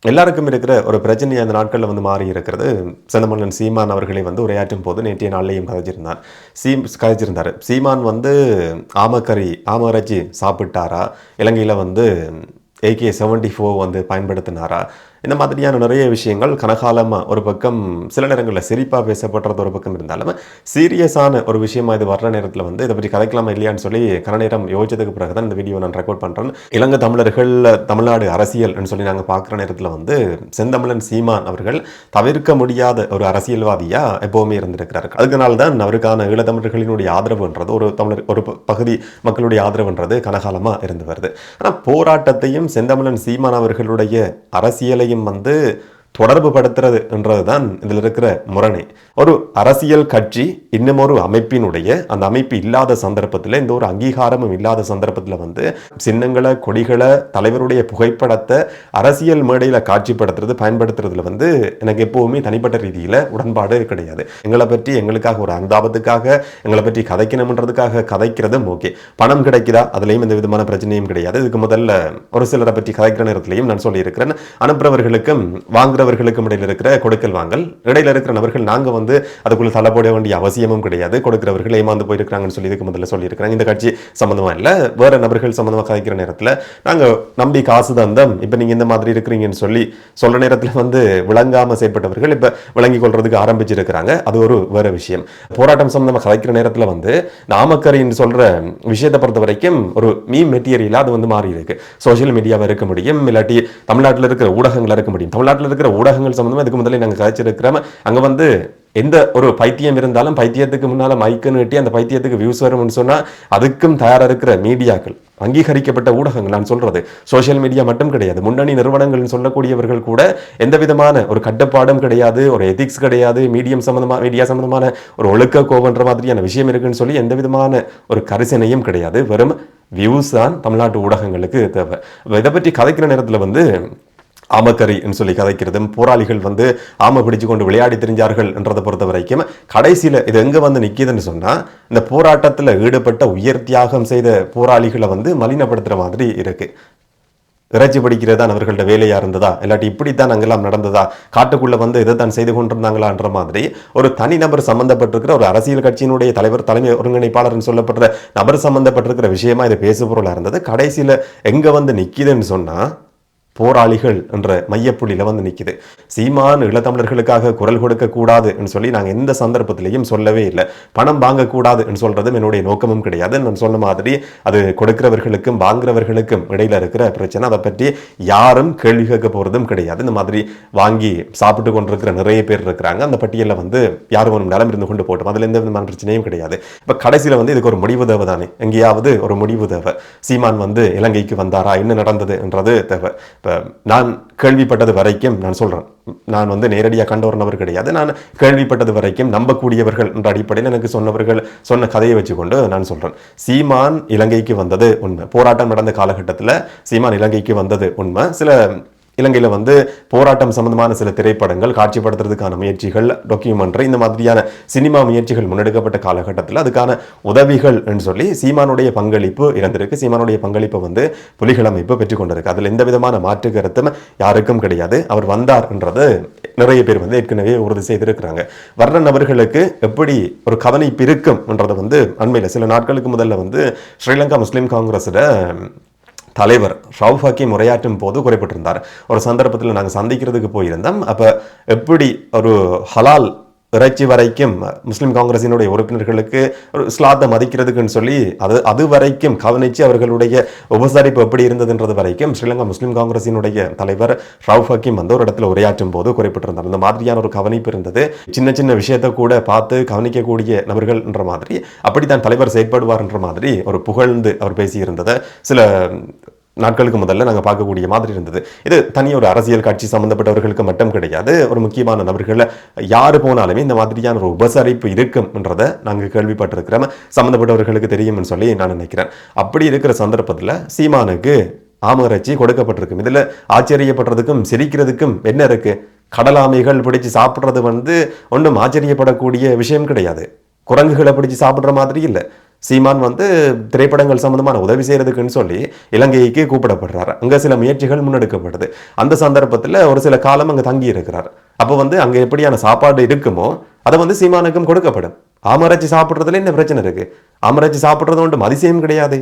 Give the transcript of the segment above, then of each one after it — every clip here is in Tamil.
எல்லாருக்கும் இருக்கிற ஒரு பிரச்சனை அந்த நாட்களில் வந்து மாறி இருக்கிறது. செந்தமிழன் சீமான் அவர்களை வந்து உரையாற்றும் போது நேற்றைய நாள்லையும் கதைச்சிருந்தார். சீமான் வந்து ஆம இறைச்சி சாப்பிட்டாரா, இலங்கையில் வந்து AK-74 வந்து பயன்படுத்தினாரா, இந்த மாதிரியான நிறைய விஷயங்கள் கனகாலமாக ஒரு பக்கம் சில நேரங்களில் சிரிப்பாக பேசப்படுறது ஒரு பக்கம் இருந்தாலும் சீரியஸான ஒரு விஷயமா இது வர்ற நேரத்தில் வந்து இதை பற்றி கதைக்கலாமா இல்லையான்னு சொல்லி நேரம் யோசிச்சதுக்கு பிறகு தான் இந்த வீடியோ நான் ரெக்கார்ட் பண்ணுறேன். இலங்கை தமிழர்கள் தமிழ்நாடு அரசியல்னு சொல்லி நாங்கள் பார்க்குற நேரத்தில் வந்து செந்தமிழன் சீமான் அவர்கள் தவிர்க்க முடியாத ஒரு அரசியல்வாதியாக எப்போவுமே இருந்திருக்கிறார். அதனால தான் அவருக்கான ஈழத்தமிழர்களினுடைய ஆதரவுன்றது ஒரு பகுதி மக்களுடைய ஆதரவுன்றது கனகாலமாக இருந்து வருது. ஆனால் போராட்டத்தையும் செந்தமிழன் சீமான் அவர்களுடைய அரசியலை வந்து தொடர்பு படுத்துறது என்றதுதான் இதில் இருக்கிற முரணை. ஒரு அரசியல் கட்சி இன்னும் ஒரு அமைப்பினுடைய அந்த அமைப்பு இல்லாத சந்தர்ப்பத்தில், இந்த ஒரு அங்கீகாரமும் இல்லாத சந்தர்ப்பத்தில் வந்து சின்னங்களை, கொடிகளை, தலைவருடைய புகைப்படத்தை அரசியல் மேடையில் காட்சிப்படுத்துறது, பயன்படுத்துறதுல வந்து எனக்கு எப்பவுமே தனிப்பட்ட ரீதியில் உடன்பாடு கிடையாது. எங்களை பற்றி எங்களுக்காக ஒரு அனுதாபத்துக்காக எங்களை பற்றி கதைக்கணும்ன்றதுக்காக கதைக்கிறதும் ஓகே. பணம் கிடைக்குதா, அதுலேயும் எந்த விதமான பிரச்சனையும் கிடையாது. இதுக்கு முதல்ல ஒரு சிலரை பற்றி கதைக்கிற நேரத்திலையும் நான் சொல்லியிருக்கிறேன், அனுப்புறவர்களுக்கும் வாங்குறவர்களுக்கும் இடையில் இருக்கிற கொடுக்கல் வாங்கல், இடையில இருக்கிற நபர்கள் நாங்கள் வந்து அதுக்குள்ள தலை போட வேண்டிய அவசியமும் கிடையாது. கொடுக்கிறவர்கள் ஏமாந்து போயிருக்கிறாங்கன்னு சொல்லி இதுக்கு முதல்ல சொல்லியிருக்கிறாங்க. இந்த கட்சி சம்மந்தமா இல்லை, வேற நபர்கள் சம்மந்தமாக கதைக்கிற நேரத்தில் நாங்கள் நம்பி காசு தந்தம், இப்போ நீங்கள் இந்த மாதிரி இருக்கிறீங்கன்னு சொல்லி சொல்ற நேரத்தில் வந்து விளங்காம செயற்பட்டவர்கள் இப்போ விளங்கி கொள்றதுக்கு ஆரம்பிச்சிருக்கிறாங்க. அது ஒரு வேற விஷயம். போராட்டம் சம்பந்தமாக கதைக்கிற நேரத்தில் வந்து நாமக்கரின்னு சொல்ற விஷயத்தை பொறுத்த வரைக்கும் ஒரு மீம் மெட்டீரியலாக அது வந்து மாறி இருக்கு. சோசியல் மீடியாவை இருக்க முடியும், இல்லாட்டி தமிழ்நாட்டில் இருக்கிற ஊடகங்கள் இருக்க முடியும். தமிழ்நாட்டில் இருக்கிற ஊடகங்கள் சம்பந்தமா இதுக்கு முதல்ல நாங்கள் கதைச்சிருக்கிறோம். அங்க வந்து எந்த ஒரு பைத்தியம் இருந்தாலும் பைத்தியத்துக்கு முன்னால மைக்குன்னு வெட்டி அந்த பைத்தியத்துக்கு வியூஸ் வரும்னு சொன்னா அதுக்கும் தயாரா இருக்கிற மீடியாக்கள், அங்கீகரிக்கப்பட்ட ஊடகங்கள், நான் சொல்றது சோசியல் மீடியா மட்டும் கிடையாது, முன்னணி நிறுவனங்கள் சொல்லக்கூடியவர்கள் கூட எந்த விதமான ஒரு கட்டுப்பாடும் கிடையாது, ஒரு எதிக்ஸ் கிடையாது, மீடியா சம்பந்தமான ஒரு ஒழுக்க கோபன்ற மாதிரியான விஷயம் இருக்குன்னு சொல்லி எந்த விதமான ஒரு கரிசனையும் கிடையாது. வெறும் வியூஸ் தான் தமிழ்நாட்டு ஊடகங்களுக்கு தேவை. இதை பற்றி கதைக்கிற நேரத்தில் வந்து ஆமக்கரின்னு சொல்லி கதைக்கிறதும், போராளிகள் வந்து ஆமை பிடிச்சு கொண்டு விளையாடி தெரிஞ்சார்கள் என்றதை பொறுத்த வரைக்கும் கடைசியில் இது எங்கே வந்து நிற்கிதுன்னு சொன்னால், இந்த போராட்டத்தில் ஈடுபட்ட உயர் தியாகம் செய்த போராளிகளை வந்து மலினப்படுத்துகிற மாதிரி இருக்கு. இறைச்சி படிக்கிறதான் அவர்கள்ட்ட வேலையா இருந்ததா, இல்லாட்டி இப்படித்தான் அங்கெல்லாம் நடந்ததா, காட்டுக்குள்ள வந்து இதை தான் செய்து கொண்டிருந்தாங்களான்ற மாதிரி ஒரு தனிநபர் சம்பந்தப்பட்டிருக்கிற ஒரு அரசியல் கட்சியினுடைய தலைமை ஒருங்கிணைப்பாளர் சொல்லப்படுற நபர் சம்பந்தப்பட்டிருக்கிற விஷயமா இது பேசுபொருளாக இருந்தது. கடைசியில் எங்கே வந்து நிற்கிதுன்னு சொன்னால் போராளிகள் என்ற மையப்புள்ளியில் வந்து நிற்குது. சீமான் ஈழத்தமிழர்களுக்காக குரல் கொடுக்க கூடாதுன்னு சொல்லி நாங்கள் எந்த சந்தர்ப்பத்திலையும் சொல்லவே இல்லை. பணம் வாங்கக்கூடாதுன்னு சொல்றதும் என்னுடைய நோக்கமும் கிடையாது. நான் சொன்ன மாதிரி அது கொடுக்கிறவர்களுக்கும் வாங்குறவர்களுக்கும் இடையில இருக்கிற பிரச்சனை. அதை பற்றி யாரும் கேள்வி கேட்க போறதும் கிடையாது. இந்த மாதிரி வாங்கி சாப்பிட்டு கொண்டிருக்கிற நிறைய பேர் இருக்கிறாங்க. அந்த பட்டியலில் வந்து யாரும் ஒரு நிலம் இருந்து கொண்டு போட்டோம், அதில் எந்த விதமான பிரச்சனையும் கிடையாது. இப்போ கடைசியில் வந்து இதுக்கு ஒரு முடிவு தேவை தானே, எங்கேயாவது ஒரு முடிவு தேவை. சீமான் வந்து இலங்கைக்கு வந்தாரா, என்ன நடந்தது என்றது தேவை. இப்போ நான் கேள்விப்பட்டது வரைக்கும் நான் சொல்கிறேன், நான் வந்து நேரடியாக கண்டவர்னவர் கிடையாது, நான் கேள்விப்பட்டது வரைக்கும் நம்பக்கூடியவர்கள் என்ற அடிப்படையில் எனக்கு சொன்னவர்கள் சொன்ன கதையை வச்சுக்கொண்டு நான் சொல்கிறேன். சீமான் இலங்கைக்கு வந்தது உண்மை. போராட்டம் நடந்த காலகட்டத்தில் சீமான் இலங்கைக்கு வந்தது உண்மை. சில இலங்கையில் வந்து போராட்டம் சம்பந்தமான சில திரைப்படங்கள் காட்சிப்படுத்துறதுக்கான முயற்சிகள், டாக்குமெண்ட்ரி, இந்த மாதிரியான சினிமா முயற்சிகள் முன்னெடுக்கப்பட்ட காலகட்டத்தில் அதுக்கான உதவிகள் என்று சொல்லி சீமானுடைய பங்களிப்பு இருந்திருக்கு. சீமானுடைய பங்களிப்பை வந்து புலிகள் அமைப்பு பெற்றுக்கொண்டிருக்கு. அதில் எந்த விதமான மாற்று கருத்தும் யாருக்கும் கிடையாது. அவர் வந்தார் என்றது நிறைய பேர் வந்து ஏற்கனவே உறுதி செய்திருக்கிறாங்க. வர்ற நபர்களுக்கு எப்படி ஒரு கவனிப்பு இருக்கும் என்றது வந்து அண்மையில் சில நாட்களுக்கு முதல்ல வந்து ஸ்ரீலங்கா முஸ்லீம் காங்கிரஸோட தலைவர் ரவுஃப் ஹக்கீம் உரையாற்றும் போது குறிப்பிட்டிருந்தார். ஒரு சந்தர்ப்பத்தில் நாங்கள் சந்திக்கிறதுக்கு போயிருந்தோம். அப்போ எப்படி ஒரு ஹலால் இறைச்சி வரைக்கும் முஸ்லீம் காங்கிரசினுடைய உறுப்பினர்களுக்கு ஒரு இஸ்லாத்தை மதிக்கிறதுக்குன்னு சொல்லி அது வரைக்கும் கவனித்து அவர்களுடைய உபசரிப்பு எப்படி இருந்ததுன்றது வரைக்கும் ஸ்ரீலங்கா முஸ்லீம் காங்கிரசினுடைய தலைவர் ரவுஃப் ஹக்கீம் வந்து ஒரு இடத்துல உரையாற்றும் போது குறிப்பிட்டிருந்தார். இந்த மாதிரியான ஒரு கவனிப்பு இருந்தது. சின்ன சின்ன விஷயத்தை கூட பார்த்து கவனிக்கக்கூடிய நபர்கள் என்ற மாதிரி, அப்படித்தான் தலைவர் செயற்படுவார் என்ற மாதிரி ஒரு புகழ்ந்து அவர் பேசியிருந்ததை சில நாட்களுக்கு முதல்ல நாங்கள் பார்க்கக்கூடிய மாதிரி இருந்தது. இது தனி ஒரு அரசியல் கட்சி சம்பந்தப்பட்டவர்களுக்கு மட்டும் கிடையாது, ஒரு முக்கியமான நபர்கள் யாரு போனாலுமே இந்த மாதிரியான ஒரு உபசரிப்பு இருக்கும்ன்றதை நாங்கள் கேள்விப்பட்டிருக்கிறோம், சம்பந்தப்பட்டவர்களுக்கு தெரியும்னு சொல்லி நான் நினைக்கிறேன். அப்படி இருக்கிற சந்தர்ப்பத்தில் சீமானுக்கு ஆமரச்சி கொடுக்கப்பட்டிருக்கும். இதில் ஆச்சரியப்படுறதுக்கும் சிரிக்கிறதுக்கும் என்ன இருக்கு? கடலாமைகள் பிடிச்சு சாப்பிட்றது வந்து ஒன்றும் ஆச்சரியப்படக்கூடிய விஷயம் கிடையாது. குரங்குகளை பிடிச்சு சாப்பிட்ற மாதிரி இல்லை. சீமான் வந்து திரைப்படங்கள் சம்பந்தமான உதவி செய்யறதுக்குன்னு சொல்லி இலங்கைக்கு கூப்பிடப்படுறாரு. அங்க சில முயற்சிகள் முன்னெடுக்கப்படுது. அந்த சந்தர்ப்பத்தில் ஒரு சில காலம் அங்க தங்கி இருக்கிறார். அப்போ வந்து அங்க எப்படியான சாப்பாடு இருக்குமோ அதை வந்து சீமானுக்கும் கொடுக்கப்படும். ஆமராட்சி சாப்பிட்றதுல என்ன பிரச்சனை இருக்கு? ஆமராட்சி சாப்பிட்றது ஒன்றும் அதிசயம் கிடையாது.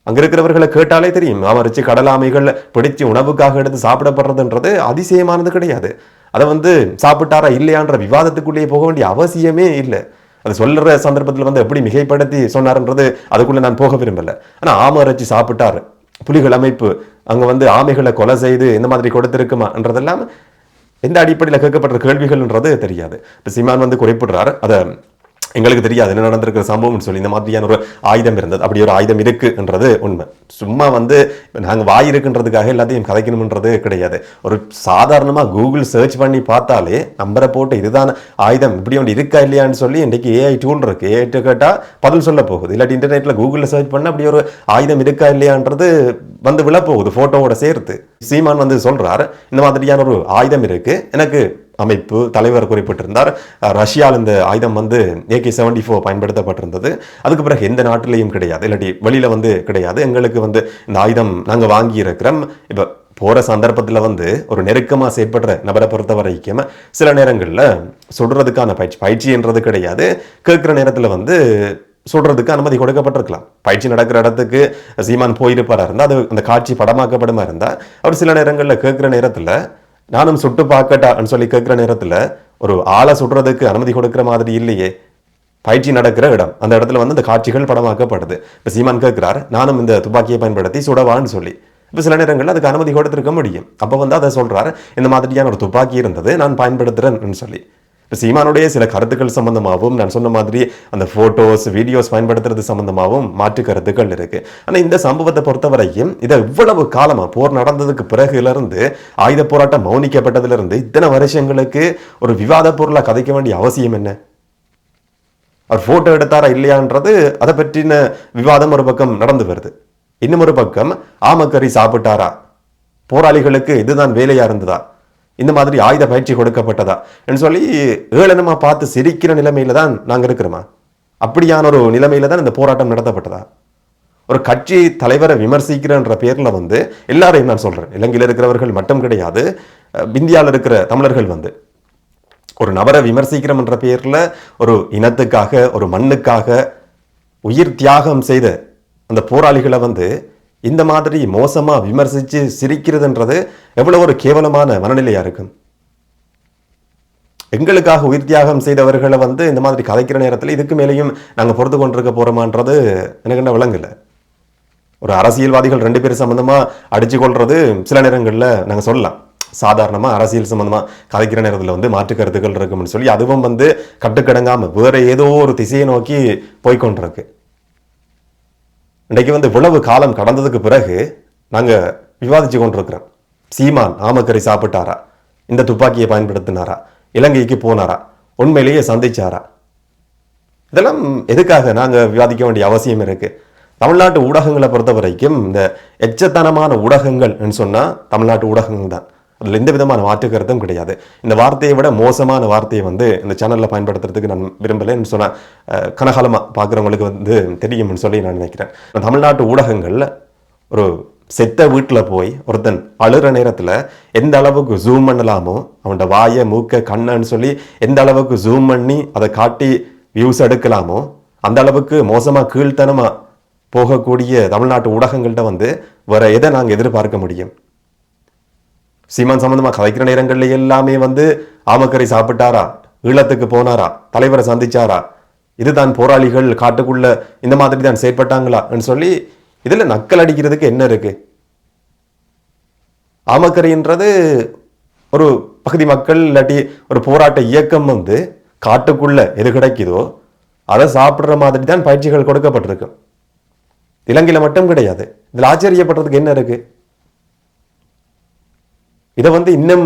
அங்க இருக்கிறவர்களை கேட்டாலே தெரியும். ஆமராட்சி கடல் ஆமைகள் பிடிச்சு உணவுக்காக எடுத்து சாப்பிடப்படுறதுன்றது அதிசயமானது கிடையாது. அதை வந்து சாப்பிட்டாரா இல்லையான்ற விவாதத்துக்குள்ளேயே போக வேண்டிய அவசியமே இல்லை. அது சொல்ற சந்தர்ப்பத்தில் வந்து எப்படி மிகைப்படுத்தி சொன்னார்ன்றது அதுக்குள்ள நான் போக விரும்பல. ஆனா ஆமராட்சி சாப்பிட்டாரு, புலிகள் அமைப்பு அங்க வந்து ஆமைகளை கொலை செய்து இந்த மாதிரி கொடுத்திருக்குமான்றதெல்லாம் எந்த அடிப்படையில் கேட்கப்படுற கேள்விகள்ன்றது தெரியாது. இப்போ சீமான் வந்து குறிப்பிடுறாரு, அதை எங்களுக்கு தெரியாது என்ன நடந்திருக்கிற சம்பவம்னு சொல்லி இந்த மாதிரியான ஒரு ஆயுதம் இருந்தது. அப்படி ஒரு ஆயுதம் இருக்குன்றது உண்மை. சும்மா வந்து நாங்கள் வாய் இருக்குன்றதுக்காக எல்லாத்தையும் கதைக்கணும்ன்றது கிடையாது. ஒரு சாதாரணமாக கூகுள் சர்ச் பண்ணி பார்த்தாலே நம்பரை போட்டு இதுதான் ஆயுதம் இப்படி ஒன்று இருக்கா இல்லையான்னு சொல்லி இன்றைக்கு ஏஐ டூல் இருக்கு. ஏஐ கேட்டால் பதில் சொல்ல போகுது. இல்லாட்டி இன்டர்நெட்டில் கூகுளில் சர்ச் பண்ண அப்படி ஒரு ஆயுதம் இருக்கா இல்லையான்றது வந்து விழப்போகுது ஃபோட்டோவோட சேர்த்து. சீமான் வந்து சொல்றாரு, இந்த மாதிரியான ஒரு ஆயுதம் இருக்கு, எனக்கு அமைப்பு தலைவர் குறிப்பிட்டிருந்தார். ரஷ்யாவில் இந்த ஆயுதம் வந்து AK-74 பயன்படுத்தப்பட்டிருந்தது. அதுக்கு பிறகு எந்த நாட்டிலையும் கிடையாது, இல்லாட்டி வெளியில வந்து கிடையாது. எங்களுக்கு வந்து இந்த ஆயுதம் நாங்கள் வாங்கி இருக்கிறோம். இப்போ போற சந்தர்ப்பத்தில் வந்து ஒரு நெருக்கமாக செயற்படுற நபரை பொறுத்த வரைக்கும் சில நேரங்களில் சுடுறதுக்கான பயிற்சின்றது கிடையாது. கேட்குற நேரத்தில் வந்து சுடுறதுக்கு அனுமதி கொடுக்கப்பட்டிருக்கலாம். பயிற்சி நடக்கிற இடத்துக்கு சீமான் போயிருப்பாரா இருந்தால் அது அந்த காட்சி படமாக்கப்படுமா இருந்தால் அவர் சில நேரங்களில் கேட்குற நேரத்தில் நானும் சுட்டு பார்க்கட்டான்னு சொல்லி கேட்குற நேரத்தில் ஒரு ஆளை சுடுறதுக்கு அனுமதி கொடுக்குற மாதிரி இல்லையே. பயிற்சி நடக்கிற இடம், அந்த இடத்துல வந்து இந்த காட்சிகள் படமாக்கப்படுது. இப்போ சீமான் கேட்கிறார், நானும் இந்த துப்பாக்கியை பயன்படுத்தி சுடவான்னு சொல்லி. இப்போ சில நேரங்களில் அதுக்கு அனுமதி கொடுத்துருக்க முடியும். அப்போ வந்து அதை சொல்றாரு, இந்த மாதிரியான ஒரு துப்பாக்கி இருந்தது நான் பயன்படுத்துறேன்னு சொல்லி. இப்போ சீமானுடைய சில கருத்துக்கள் சம்பந்தமாகவும் நான் சொன்ன மாதிரி அந்த போட்டோஸ் வீடியோஸ் பயன்படுத்துறது சம்பந்தமாகவும் மாற்று கருத்துக்கள் இருக்கு. ஆனால் இந்த சம்பவத்தை பொறுத்த வரைக்கும் இதை இவ்வளவு காலமா போர் நடந்ததுக்கு பிறகுலேருந்து ஆயுத போராட்டம் மௌனிக்கப்பட்டதிலிருந்து இத்தனை வருஷங்களுக்கு ஒரு விவாத பொருளா கதைக்க வேண்டிய அவசியம் என்ன? அவர் போட்டோ எடுத்தாரா இல்லையான்றது அதை பற்றின விவாதம் ஒரு பக்கம் நடந்து வருது. இன்னும் ஒரு பக்கம் ஆமக்கறி சாப்பிட்டாரா, போராளிகளுக்கு இதுதான் வேலையா இருந்ததா, இந்த மாதிரி ஆயுத பயிற்சி கொடுக்கப்பட்டதா என்று சொல்லி ஏளனமா பார்த்து சிரிக்கிற நிலைமையில தான் நாங்கள் இருக்கிறோமா? அப்படியான ஒரு நிலைமையில தான் இந்த போராட்டம் நடத்தப்பட்டதா? ஒரு கட்சி தலைவரை விமர்சிக்கிறன்ற பேர்ல வந்து எல்லாரையும் நான் சொல்றேன், இலங்கையில் இருக்கிறவர்கள் மட்டும் கிடையாது, இந்தியாவில் இருக்கிற தமிழர்கள் வந்து ஒரு நபரை விமர்சிக்கிறோம் என்ற பேர்ல ஒரு இனத்துக்காக ஒரு மண்ணுக்காக உயிர் தியாகம் செய்த அந்த போராளிகளை வந்து இந்த மாதிரி மோசமா விமர்சிச்சு சிரிக்கிறதுன்றது எவ்வளவு ஒரு கேவலமான மனநிலையா இருக்கும். எங்களுக்காக உயிர் தியாகம் செய்தவர்களை வந்து இந்த மாதிரி கதைக்கிற நேரத்தில் இதுக்கு மேலேயும் நாங்கள் பொறுத்து கொண்டிருக்க போறோமான்றது எனக்கு என்ன விளங்கல. ஒரு அரசியல்வாதிகள் 2 பேர் சம்பந்தமா அடிச்சு கொள்றது சில நேரங்களில் நாங்கள் சொல்லலாம். சாதாரணமா அரசியல் சம்பந்தமா கதைக்கிற நேரத்தில் வந்து மாற்று கருத்துக்கள் இருக்கும்னு சொல்லி அதுவும் வந்து கட்டுக்கடங்காம வேற ஏதோ ஒரு திசையை நோக்கி போய்கொண்டிருக்கு. இன்றைக்கு வந்து இவ்வளவு காலம் கடந்ததுக்கு பிறகு நாங்கள் விவாதிச்சு கொண்டிருக்கிறோம். சீமான் ஆமக்கறி சாப்பிட்டாரா, இந்த துப்பாக்கியை பயன்படுத்தினாரா, இலங்கைக்கு போனாரா, உண்மையிலேயே சந்திச்சாரா, இதெல்லாம் எதுக்காக நாங்கள் விவாதிக்க வேண்டிய அவசியம் இருக்கு? தமிழ்நாட்டு ஊடகங்களை பொறுத்த வரைக்கும் இந்த எச்சத்தனமான ஊடகங்கள் சொன்னால் தமிழ்நாட்டு ஊடகங்கள் தான். அதில் எந்த விதமான மாற்று கருத்தும் கிடையாது. இந்த வார்த்தையை விட மோசமான வார்த்தையை வந்து இந்த சேனலில் பயன்படுத்துறதுக்கு நான் விரும்பலைன்னு சொன்னால் கனகாலமாக பார்க்குறவங்களுக்கு வந்து தெரியும்னு சொல்லி நான் நினைக்கிறேன். தமிழ்நாட்டு ஊடகங்களில் ஒரு செத்த வீட்டில் போய் ஒருத்தன் அழுகிற நேரத்தில் எந்த அளவுக்கு ஜூம் பண்ணலாமோ, அவனோட வாயை மூக்க கண்ணன்னு சொல்லி எந்த அளவுக்கு ஜூம் பண்ணி அதை காட்டி வியூஸ் எடுக்கலாமோ அந்த அளவுக்கு மோசமாக கீழ்த்தனமாக போகக்கூடிய தமிழ்நாட்டு ஊடகங்கள்கிட்ட வந்து வேற எதை நாங்கள் எதிர்பார்க்க முடியும்? சீமான் சம்பந்தமா கதைக்கிற நேரங்கள்ல எல்லாமே வந்து ஆமக்கறி சாப்பிட்டாரா, ஈழத்துக்கு போனாரா, தலைவரை சந்திச்சாரா, இதுதான் போராளிகள் காட்டுக்குள்ள இந்த மாதிரி தான் செயற்பட்டாங்களா சொல்லி இதுல நக்கல் அடிக்கிறதுக்கு என்ன இருக்கு? ஆமக்கறின்றது ஒரு பகுதி மக்கள் இல்லாட்டி ஒரு போராட்ட இயக்கம் வந்து காட்டுக்குள்ள எது கிடைக்குதோ அதை சாப்பிடுற மாதிரி தான் பயிற்சிகள் கொடுக்கப்பட்டிருக்கு. இலங்கையில மட்டும் கிடையாது. இதுல ஆச்சரியப்படுறதுக்கு என்ன இருக்கு? இதை வந்து இன்னும்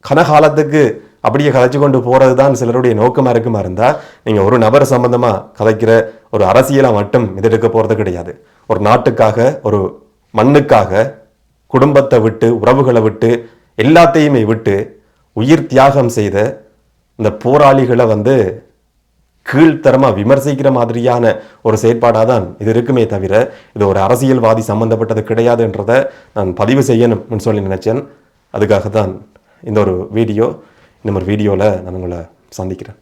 கனகாலத்துக்கு அப்படியே கதைச்சு கொண்டு போறது தான் சிலருடைய நோக்கமா இருக்குமா இருந்தா நீங்க ஒரு நபர் சம்பந்தமா கதைக்கிற ஒரு அரசியலா மட்டும் இது எடுக்க போறது கிடையாது. ஒரு நாட்டுக்காக, ஒரு மண்ணுக்காக, குடும்பத்தை விட்டு, உறவுகளை விட்டு, எல்லாத்தையுமே விட்டு உயிர் தியாகம் செய்த இந்த போராளிகளை வந்து கீழ்த்தரமாக விமர்சிக்கிற மாதிரியான ஒரு செயற்பாடாக தான் இது இருக்குமே தவிர இது ஒரு அரசியல்வாதி சம்மந்தப்பட்டது கிடையாதுன்றதை நான் பதிவு செய்யணும்னு சொல்லி நினச்சேன். அதுக்காக தான் இந்த ஒரு வீடியோ. இன்னும் ஒரு வீடியோவில் நான் உங்களை சந்திக்கிறேன்.